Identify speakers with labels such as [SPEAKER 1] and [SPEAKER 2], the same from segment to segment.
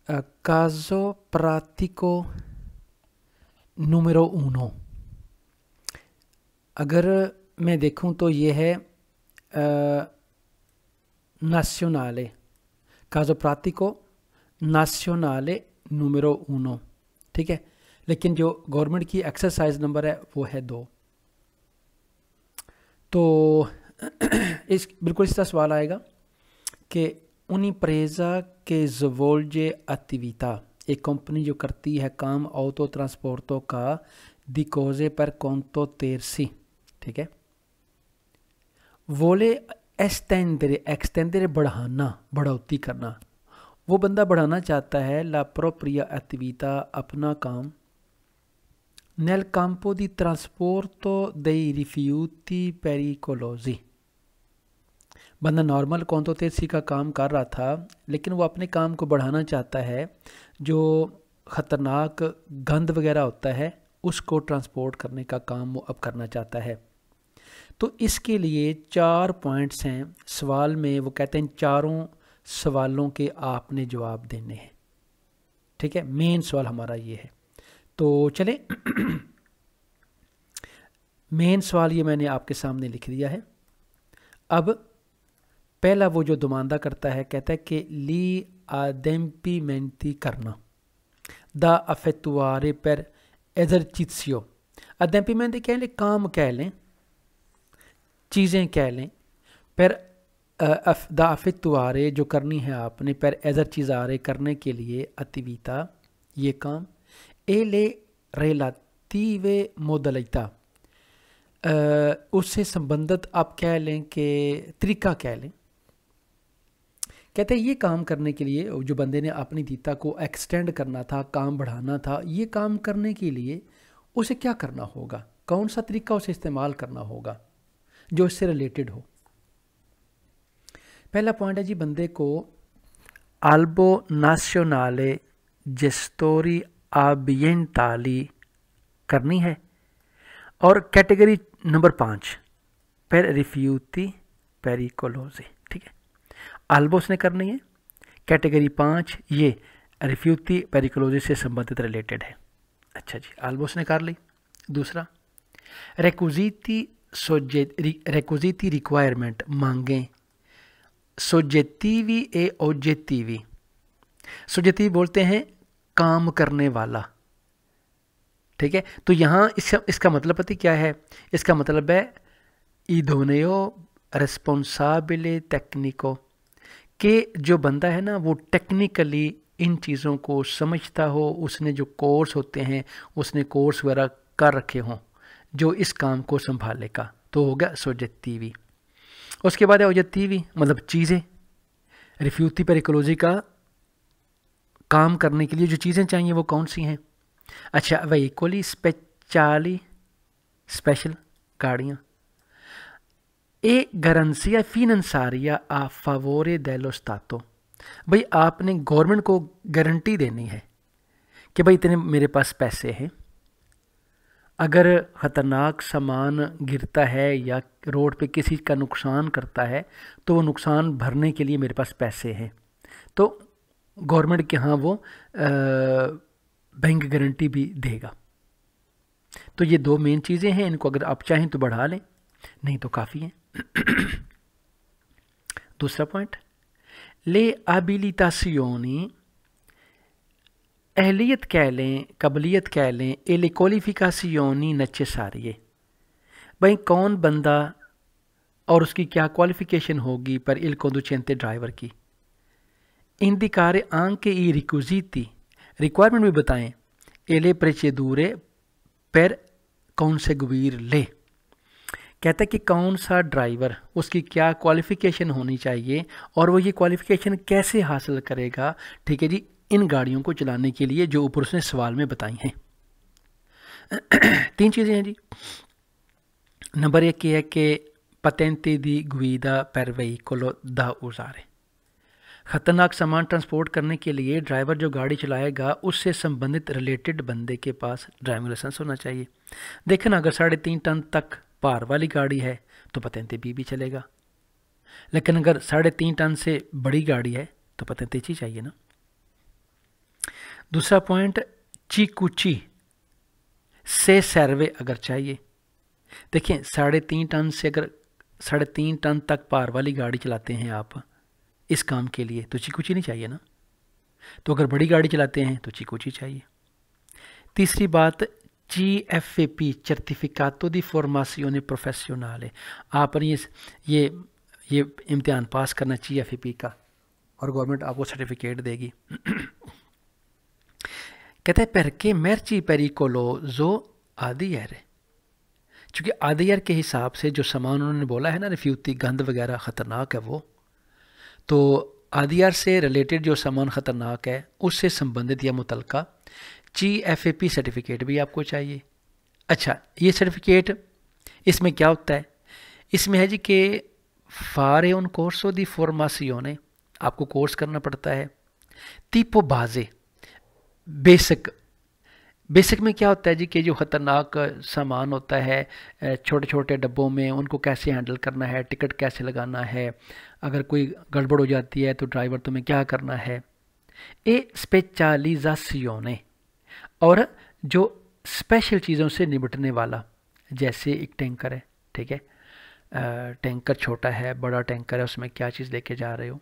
[SPEAKER 1] caso pratico numero uno। अगर मैं देखूं तो ये है nazionale, caso pratico nazionale numero uno, ठीक है। लेकिन जो गवर्नमेंट की एक्सरसाइज नंबर है वो है 2। तो इस बिल्कुल इस तरह सवाल आएगा कि un'impresa che svolge attività, एक कंपनी जो करती है काम autotrasporto का di cose per conto terzi, ठीक है। वोले एक्सटेंडरे बढ़ाना, बढ़ोतरी करना, वो बंदा बढ़ाना चाहता है ला propria attività, अपना काम nel campo di trasporto dei rifiuti pericolosi। बंदा नॉर्मल कौंतो तेरसी का काम कर रहा था, लेकिन वो अपने काम को बढ़ाना चाहता है, जो ख़तरनाक गंद वगैरह होता है उसको ट्रांसपोर्ट करने का काम वो अब करना चाहता है। तो इसके लिए 4 पॉइंट्स हैं सवाल में। वो कहते हैं चारों सवालों के आपने जवाब देने हैं, ठीक है। मेन सवाल हमारा ये है। तो चले मेन सवाल ये मैंने आपके सामने लिख दिया है। अब पहला वो जो दुमानदा करता है, कहता है कि ली adempimenti करना, दा अफेतुआरे पर एजरचित्सियो। अडेम्पिमेंट कह लें, काम कह लें, चीज़ें कह लें, पर दा अफेतुआरे जो करनी है आपने, पर एजरचिजारे करने के लिए अतिविता ये काम, एले रेलातीवे मोदलिता उससे संबंधित आप कह लें कि तरीका कह लें। कहते हैं ये काम करने के लिए जो बंदे ने अपनी दीता को एक्सटेंड करना था, काम बढ़ाना था, ये काम करने के लिए उसे क्या करना होगा, कौन सा तरीका उसे इस्तेमाल करना होगा जो इससे रिलेटेड हो। पहला पॉइंट है जी, बंदे को अल्बो नाशनले जेस्टोरी आबियंटाली करनी है। और कैटेगरी नंबर 5 पर रिफ्यूटी पेरिकोलोजी, ठीक है। अल्बोस ने करनी है। कैटेगरी 5 ये रिफ्यूटी पेरिकोलोजी से संबंधित रिलेटेड है। अच्छा जी, अल्बोस ने कर ली। दूसरा रेक्विजिटी रिक्वायरमेंट, मांगें सोजेटिवी ए ऑब्जेक्टिवी। सोजेटिव बोलते हैं काम करने वाला, ठीक है। तो यहाँ इसका मतलब पता क्या है, इसका मतलब है इदोनेओ रेस्पॉन्साबिले टेक्निको, कि जो बंदा है ना वो टेक्निकली इन चीज़ों को समझता हो, उसने जो कोर्स होते हैं उसने कोर्स वगैरह कर रखे हों जो इस काम को संभाले का, तो हो गया सोजेटिवी। उसके बाद है ऑब्जेक्टिवी, मतलब चीज़ें। रिफ्यूटी पेरिकोलॉजी का काम करने के लिए जो चीज़ें चाहिए वो कौन सी हैं। अच्छा, वेहिकोली स्पेशली, स्पेशल गाड़ियाँ। ए गारंसिया फिनंसारिया आ फावोरे डेलो स्टातो, भाई आपने गवर्नमेंट को गारंटी देनी है कि भाई इतने मेरे पास पैसे हैं, अगर ख़तरनाक सामान गिरता है या रोड पे किसी का नुकसान करता है तो वो नुकसान भरने के लिए मेरे पास पैसे हैं। तो गवर्नमेंट के यहाँ वो बैंक गारंटी भी देगा। तो ये 2 मेन चीज़ें हैं, इनको अगर आप चाहें तो बढ़ा लें, नहीं तो काफ़ी है। दूसरा पॉइंट, ले एबिलिटासियोनी, अहलियत कह लें, काबिलियत कह लें, ए ले क्वालिफिकासियोनी नेसेसारी, भाई कौन बंदा और उसकी क्या क्वालिफिकेशन होगी पर इल conducente ड्राइवर की। इंदिकारे आंके ई रिक्विजिटी, रिक्वायरमेंट भी बताएं, एले प्रेचेदूरे पर कौन से गुवीर ले, कहता है कि कौन सा ड्राइवर, उसकी क्या क्वालिफ़िकेशन होनी चाहिए और वो ये क्वालिफ़िकेशन कैसे हासिल करेगा, ठीक है जी, इन गाड़ियों को चलाने के लिए जो ऊपर उसने सवाल में बताई हैं। 3 चीज़ें हैं जी। नंबर 1 ये है कि patente di guida per veicolo da usare, ख़तरनाक सामान ट्रांसपोर्ट करने के लिए ड्राइवर जो गाड़ी चलाएगा उससे संबंधित रिलेटेड बंदे के पास ड्राइविंग लाइसेंस होना चाहिए। देखना, अगर 3.5 टन तक भार वाली गाड़ी है तो पतेंते बी भी चलेगा, लेकिन अगर 3.5 टन से बड़ी गाड़ी है तो पतेंते ही चाहिए ना। दूसरा पॉइंट, चीकूची से सर्वे अगर चाहिए। देखिए 3.5 टन से अगर 3.5 टन तक पार वाली गाड़ी चलाते हैं आप इस काम के लिए तो चीकूची नहीं चाहिए ना। तो अगर बड़ी गाड़ी चलाते हैं तो चीकूची चाहिए। तीसरी बात, GFAP सर्टिफिकातो दी फॉर्मासियोने प्रोफेशनले, आपने ये इम्तिहान पास करना GFAP का और गवर्नमेंट आपको सर्टिफिकेट देगी। कहते हैं perché merci pericoloso ADR, चूँकि ADR के हिसाब से जो सामान उन्होंने बोला है ना, रिफ्यूती गंद वगैरह ख़तरनाक है वो, तो ADR से रिलेटेड जो सामान ख़तरनाक है उससे संबंधित या मुतलका GFAP सर्टिफिकेट भी आपको चाहिए। अच्छा, ये सर्टिफिकेट इसमें क्या होता है? इसमें है जी कि फारे उन कोर्सो दी फॉर्मासियोने, आपको कोर्स करना पड़ता है। tipo बाजे, बेसिक में क्या होता है जी कि जो ख़तरनाक सामान होता है छोटे छोटे डब्बों में, उनको कैसे हैंडल करना है, टिकट कैसे लगाना है, अगर कोई गड़बड़ हो जाती है तो ड्राइवर तुम्हें क्या करना है। ए स्पेशलाइजासियोने, और जो स्पेशल चीज़ों से निपटने वाला, जैसे एक टैंकर है, ठीक है, टैंकर छोटा है बड़ा टैंकर है, उसमें क्या चीज़ लेके जा रहे हो,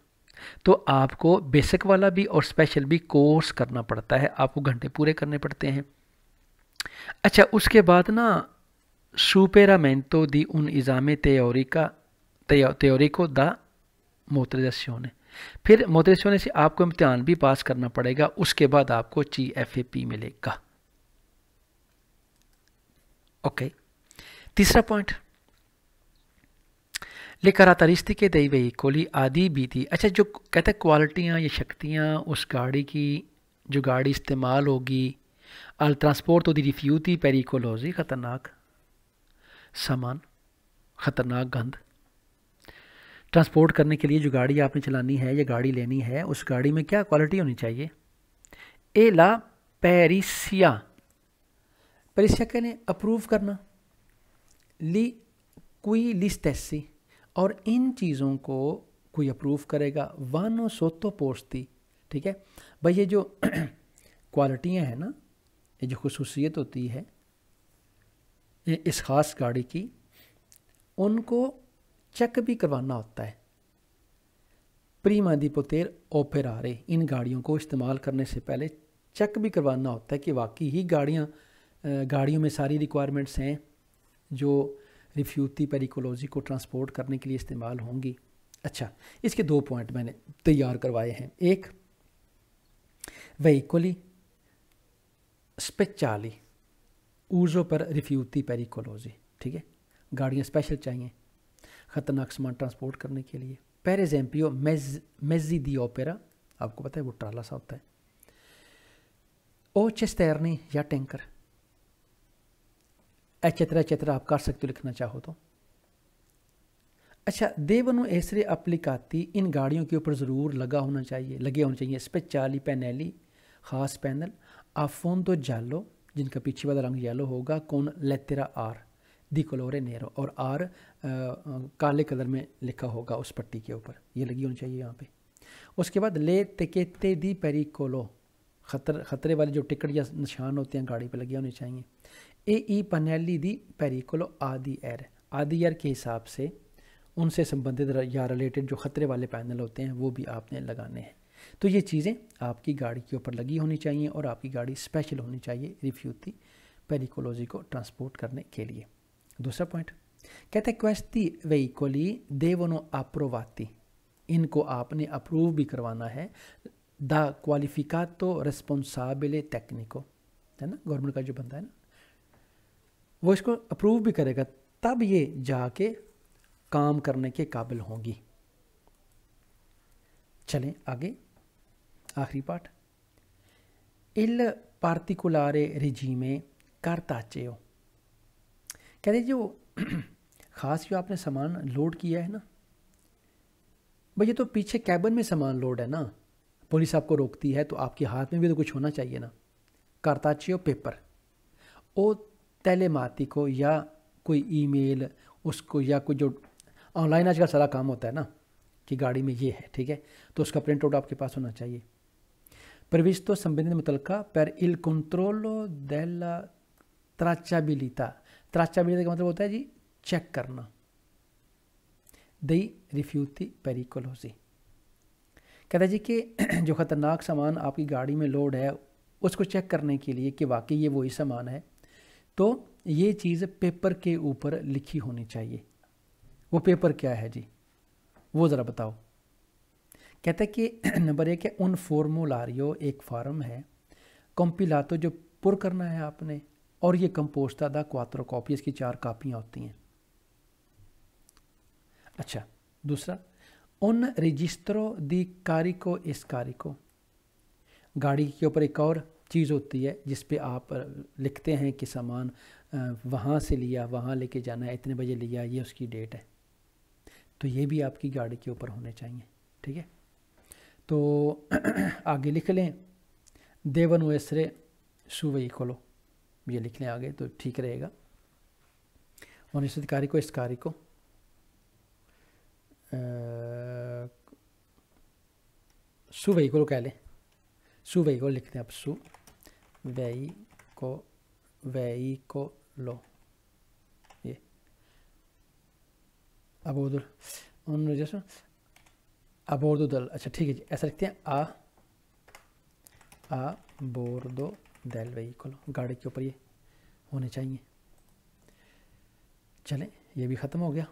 [SPEAKER 1] तो आपको बेसिक वाला भी और स्पेशल भी कोर्स करना पड़ता है, आपको घंटे पूरे करने पड़ते हैं। अच्छा, उसके बाद ना सुपेरामेंटो दी उन इज़ामे तेओरिको दा मोटरिज़ासियोने, फिर मोटरिज़ासियोने से आपको इम्तिहान भी पास करना पड़ेगा, उसके बाद आपको GFAP मिलेगा। ओके, तीसरा पॉइंट, ले caratteristiche dei veicoli adibiti। अच्छा, जो कहते हैं क्वालिटियाँ या शक्तियाँ उस गाड़ी की, जो गाड़ी इस्तेमाल होगी al trasporto di rifiuti pericolosi, ख़तरनाक सामान, ख़तरनाक गंद ट्रांसपोर्ट करने के लिए जो गाड़ी आपने चलानी है या गाड़ी लेनी है, उस गाड़ी में क्या क्वालिटी होनी चाहिए। ए ला पेरिसिया, पेरिसिया कहने अप्रूव करना, ली कोई लिस्टेसी, और इन चीज़ों को कोई अप्रूव करेगा, वानो सोतो पोस्ती, ठीक है भाई। ये जो क्वालिटियाँ हैं ना, ये जो खुसूसियत होती है इस ख़ास गाड़ी की, उनको चेक भी करवाना होता है। प्रीमा दी पोतेर ओपेरारे, इन गाड़ियों को इस्तेमाल करने से पहले चेक भी करवाना होता है कि वाकई ही गाड़ियों में सारी रिक्वायरमेंट्स हैं जो रिफ्यूती पेरिकोलोजी को ट्रांसपोर्ट करने के लिए इस्तेमाल होंगी। अच्छा, इसके 2 पॉइंट मैंने तैयार करवाए हैं। एक, वेहिकोली स्पेशली ऊज़ो पर रिफ्यूती पेरिकोलोजी, ठीक है, गाड़ियाँ स्पेशल चाहिए ख़तरनाक सामान ट्रांसपोर्ट करने के लिए। पर एग्जाम्पल मेज़ी दी ओपेरा, आपको पता है वो ट्राला सा होता है, ओ चेस्टेरनी या टैंकर, एचेतरा एचेतरा आप कर सकते हो लिखना चाहो तो। अच्छा, देवनो एसरे अप्लिकाती, इन गाड़ियों के ऊपर ज़रूर लगे होने चाहिए स्पेशली पैनली, ख़ास पैनल, आफोंदो जालो, जिनका पीछे वाला रंग येलो होगा, कौन लेतेरा आर दी कलोरे नेरो, और आर काले कलर में लिखा होगा उस पट्टी के ऊपर, ये लगी होनी चाहिए यहाँ पे। उसके बाद ले तेकेते दी पेरिकोलो, खतरे वाले जो टिकट या निशान होते हैं गाड़ी पे लगे होने चाहिए। ई पनेली दी पेरिकोलो आदि एर के हिसाब से उनसे संबंधित या रिलेटेड जो ख़तरे वाले पैनल होते हैं वो भी आपने लगाने हैं। तो ये चीज़ें आपकी गाड़ी के ऊपर लगी होनी चाहिए और आपकी गाड़ी स्पेशल होनी चाहिए रिफ्यूती पेरिकोलोजी को ट्रांसपोर्ट करने के लिए। दूसरा पॉइंट कहते हैं क्वेस्टी वेहिकोली देवनो अप्रोवाती, इनको आपने अप्रूव भी करवाना है द क्वालिफिकातो रेस्पॉन्साबिले टेक्निको, है ना, गवर्नमेंट का जो बंदा है ना, वो इसको अप्रूव भी करेगा, तब ये जाके काम करने के काबिल होंगी। चलें आगे, आखिरी पार्ट, इल पार्टिकुलारे रिजीमे कार्ताचेओ, कहते जो ख़ास जो आपने सामान लोड किया है ना भाई, ये तो पीछे कैबिन में सामान लोड है ना, पुलिस आपको रोकती है तो आपके हाथ में भी तो कुछ होना चाहिए ना। कार्ताचेओ पेपर ओ टेलेमाटिको, या कोई ईमेल उसको, या कोई जो ऑनलाइन आजकल सारा काम होता है ना कि गाड़ी में ये है, ठीक है, तो उसका प्रिंट आउट आपके पास होना चाहिए। previsto संबंधित मुतलका per il controllo della tracciabilità। tracciabilità का मतलब होता है जी चेक करना, dei rifiuti pericolosi। कहता है जी कि जो ख़तरनाक सामान आपकी गाड़ी में लोड है उसको चेक करने के लिए कि वाकई ये वही सामान है, तो ये चीज़ पेपर के ऊपर लिखी होनी चाहिए। वो पेपर क्या है जी, वो ज़रा बताओ। कहता है कि नंबर 1 है उन फॉर्मूलारियो, एक फार्म है, कॉम्पिलातो जो पुर करना है आपने, और ये कंपोस्टा दा क्वात्रो कॉपी, इसकी 4 कापियाँ होती हैं। अच्छा, दूसरा उन रजिस्ट्रो दी कारिको इस कारिको, गाड़ी के ऊपर एक और चीज़ होती है जिस पे आप लिखते हैं कि सामान वहाँ से लिया, वहाँ लेके जाना है, इतने बजे लिया, ये उसकी डेट है, तो ये भी आपकी गाड़ी के ऊपर होने चाहिए। ठीक है, तो आगे लिख लें देवन वेसरे सु वेहिकलो, ये लिख लें आगे तो ठीक रहेगा। और इस अधिकारी को इस कार्य को सु वेहिकलो कह लें, सु वेहिकलो लिखते हैं आप, सु वेहिकलो, ये अबोर्डो उन जैसा अबोर्डो दल। अच्छा ठीक है जी, ऐसा लिखते हैं आ बोर्डो डेल वेहिकलो, गाड़ी के ऊपर ये होने चाहिए। चलें, ये भी ख़त्म हो गया।